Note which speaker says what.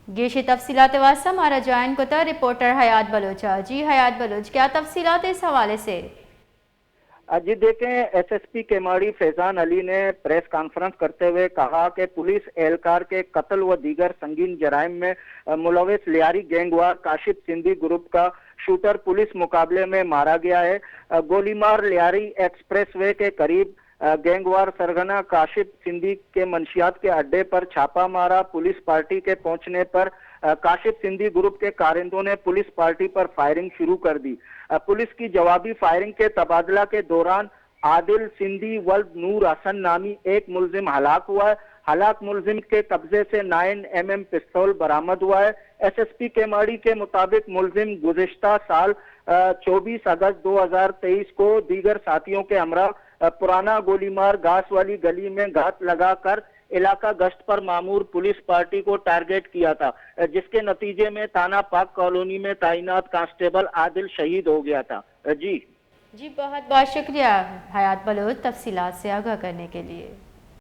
Speaker 1: गेशी तफसीलात वास्ता हमारा जॉइन को रिपोर्टर हयात बलोचा। जी हयात बलोच, क्या तफसीलात इस हवाले से?
Speaker 2: जी देखें, एसएसपी केमाड़ी फैजान अली ने प्रेस कॉन्फ्रेंस करते हुए कहा कि पुलिस एहलकार के कत्ल व दीगर संगीन जराइम में मुलविस लियारी गैंगवार काशिफ सिंधी ग्रुप का शूटर पुलिस मुकाबले में मारा गया है। गोलीमार लियारी एक्सप्रेसवे के करीब गैंगवार सरगना काशिफ सिंधी के मंशियात के अड्डे पर छापा मारा। पुलिस पार्टी के पहुंचने पर काशिफ सिंधी ग्रुप के कारिंदों ने पुलिस पार्टी पर फायरिंग शुरू कर दी। पुलिस की जवाबी फायरिंग के तबादला के दौरान आदिल सिंधी वल्द नूर हसन नामी एक मुलजिम हलाक हुआ है। हलाक मुलजिम के कब्जे से 9mm पिस्तौल बरामद हुआ है। एसएसपी केमाड़ी के मुताबिक मुलजिम गुज़िश्ता साल 24 अगस्त 2023 को दीगर साथियों के हमरा पुराना गोलीमार घास वाली गली में घात लगाकर इलाका गश्त पर मामूर पुलिस पार्टी को टारगेट किया था, जिसके नतीजे में थाना पाक कॉलोनी में तैनात कांस्टेबल आदिल शहीद हो गया था। जी
Speaker 1: बहुत बहुत शुक्रिया हयात बलोच तफसीलात से आगाह करने के लिए।